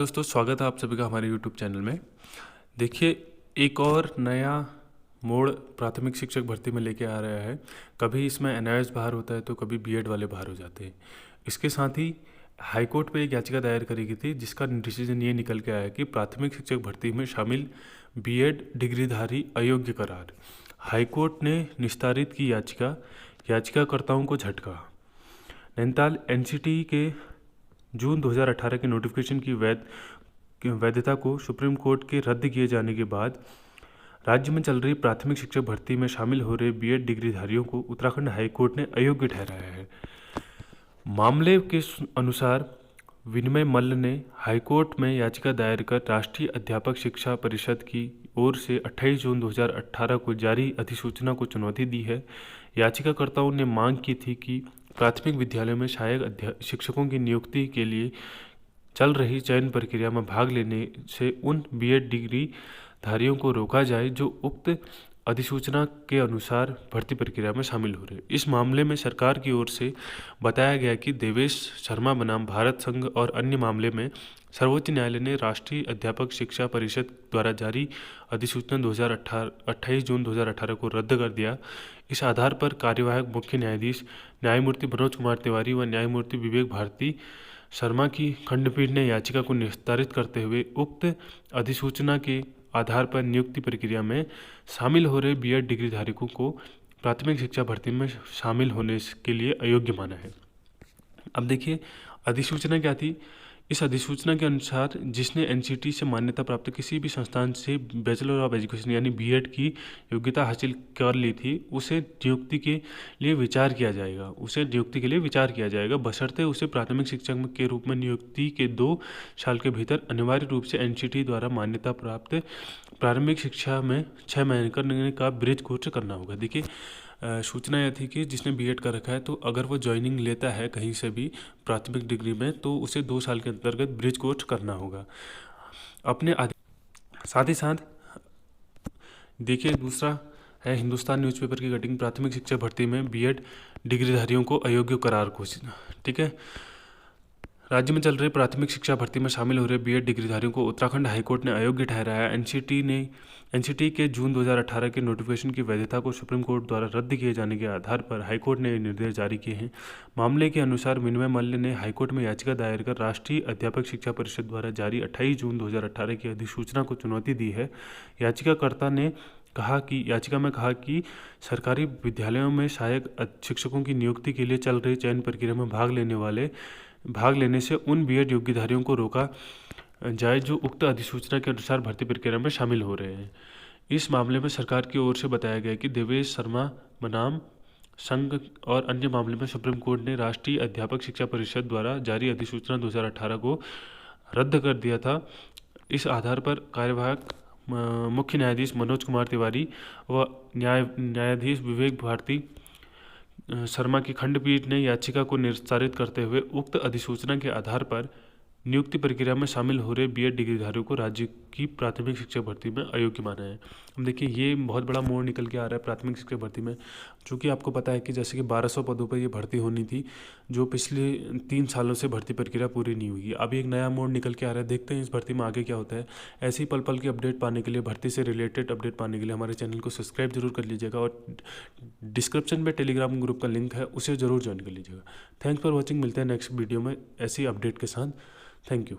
दोस्तों, स्वागत है आप सभी का हमारे यूट्यूब चैनल में। देखिए, एक और नया मोड़ प्राथमिक शिक्षक भर्ती में लेके आ रहा है। कभी इसमें एनआईएस बाहर होता है तो कभी बीएड वाले बाहर हो जाते हैं। इसके साथ ही हाईकोर्ट पे एक याचिका दायर करी गई थी जिसका डिसीजन ये निकल के आया कि प्राथमिक शिक्षक भर्ती में शामिल बीएड डिग्रीधारी अयोग्य करार। हाईकोर्ट ने निस्तारित की याचिकाकर्ताओं को झटका। नैनीताल एनसीटी के जून 2018 के नोटिफिकेशन की वैधता को सुप्रीम कोर्ट के रद्द किए जाने के बाद राज्य में चल रही प्राथमिक शिक्षक भर्ती में शामिल हो रहे बीएड डिग्रीधारियों को उत्तराखंड हाईकोर्ट ने अयोग्य ठहराया है। मामले के अनुसार विनय मल्ल ने हाईकोर्ट में याचिका दायर कर राष्ट्रीय अध्यापक शिक्षा परिषद की ओर से 28 जून 2018 को जारी अधिसूचना को चुनौती दी है। याचिकाकर्ताओं ने मांग की थी कि प्राथमिक विद्यालयों में सहायक शिक्षकों की नियुक्ति के लिए चल रही चयन प्रक्रिया में भाग लेने से उन बीएड डिग्री धारियों को रोका जाए जो उक्त अधिसूचना के अनुसार भर्ती प्रक्रिया में शामिल हो रहे। इस मामले में सरकार की ओर से बताया गया कि देवेश शर्मा बनाम भारत संघ और अन्य मामले में सर्वोच्च न्यायालय ने राष्ट्रीय अध्यापक शिक्षा परिषद द्वारा जारी अधिसूचना 28 जून 2018 को रद्द कर दिया। इस आधार पर कार्यवाहक मुख्य न्यायाधीश न्यायमूर्ति मनोज कुमार तिवारी व न्यायमूर्ति विवेक भारती शर्मा की खंडपीठ ने याचिका को निस्तारित करते हुए उक्त अधिसूचना के आधार पर नियुक्ति प्रक्रिया में शामिल हो रहे बीएड डिग्रीधारकों को प्राथमिक शिक्षा भर्ती में शामिल होने के लिए अयोग्य माना है। अब देखिए, अधिसूचना क्या थी। इस अधिसूचना के अनुसार जिसने एनसीटी से मान्यता प्राप्त किसी भी संस्थान से बैचलर ऑफ एजुकेशन यानी बीएड की योग्यता हासिल कर ली थी उसे नियुक्ति के लिए विचार किया जाएगा बशर्ते उसे प्राथमिक शिक्षक के रूप में नियुक्ति के 2 साल के भीतर अनिवार्य रूप से एनसीटी द्वारा मान्यता प्राप्त प्रारंभिक शिक्षा में 6 महीने करने का ब्रिज कोर्स करना होगा। देखिए, सूचना यह थी कि जिसने बीएड कर रखा है तो अगर वो ज्वाइनिंग लेता है कहीं से भी प्राथमिक डिग्री में तो उसे 2 साल के अंतर्गत ब्रिज कोर्स करना होगा। साथ ही साथ देखिए, दूसरा है हिंदुस्तान न्यूज़पेपर की कटिंग, प्राथमिक शिक्षा भर्ती में बीएड डिग्रीधारियों को अयोग्य करार घोषित। ठीक है, राज्य में चल रही प्राथमिक शिक्षा भर्ती में शामिल हो रहे बीएड डिग्रीधारियों को उत्तराखंड हाईकोर्ट ने अयोग्य ठहराया। एनसीटी के जून 2018 के नोटिफिकेशन की वैधता को सुप्रीम कोर्ट द्वारा रद्द किए जाने के आधार पर हाईकोर्ट ने निर्देश जारी किए हैं। मामले के अनुसार विनय मल्ल ने हाईकोर्ट में याचिका दायर कर राष्ट्रीय अध्यापक शिक्षा परिषद द्वारा जारी 28 जून 2018 की अधिसूचना को चुनौती दी है। याचिका में कहा कि सरकारी विद्यालयों में सहायक शिक्षकों की नियुक्ति के लिए चल रही चयन प्रक्रिया में भाग लेने से उन बीएड योग्यधारियों को रोका जाए जो उक्त अधिसूचना के अनुसार भर्ती प्रक्रिया में शामिल हो रहे हैं। इस मामले में सरकार की ओर से बताया गया कि देवेश शर्मा बनाम संघ और अन्य मामले में सुप्रीम कोर्ट ने राष्ट्रीय अध्यापक शिक्षा परिषद द्वारा जारी अधिसूचना 2018 को रद्द कर दिया था। इस आधार पर कार्यवाहक मुख्य न्यायाधीश मनोज कुमार तिवारी व न्यायाधीश विवेक भारती शर्मा की खंडपीठ ने याचिका को निस्तारित करते हुए उक्त अधिसूचना के आधार पर नियुक्ति प्रक्रिया में शामिल हो रहे बीएड डिग्रीधारियों को राज्य की प्राथमिक शिक्षक भर्ती में अयोग्य माना है। अब देखिए, ये बहुत बड़ा मोड़ निकल के आ रहा है प्राथमिक शिक्षक भर्ती में, चूँकि आपको पता है कि जैसे कि 1200 पदों पर ये भर्ती होनी थी जो पिछले 3 सालों से भर्ती प्रक्रिया पूरी नहीं हुई। अभी एक नया मोड़ निकल के आ रहा है, देखते हैं इस भर्ती में आगे क्या होता है। ऐसी पल पल की अपडेट पाने के लिए, भर्ती से रिलेटेड अपडेट पाने के लिए हमारे चैनल को सब्सक्राइब जरूर कर लीजिएगा और डिस्क्रिप्शन में टेलीग्राम ग्रुप का लिंक है, उसे ज़रूर ज्वाइन कर लीजिएगा। Thanks for watching. मिलते हैं नेक्स्ट वीडियो में ऐसी अपडेट के साथ। Thank you.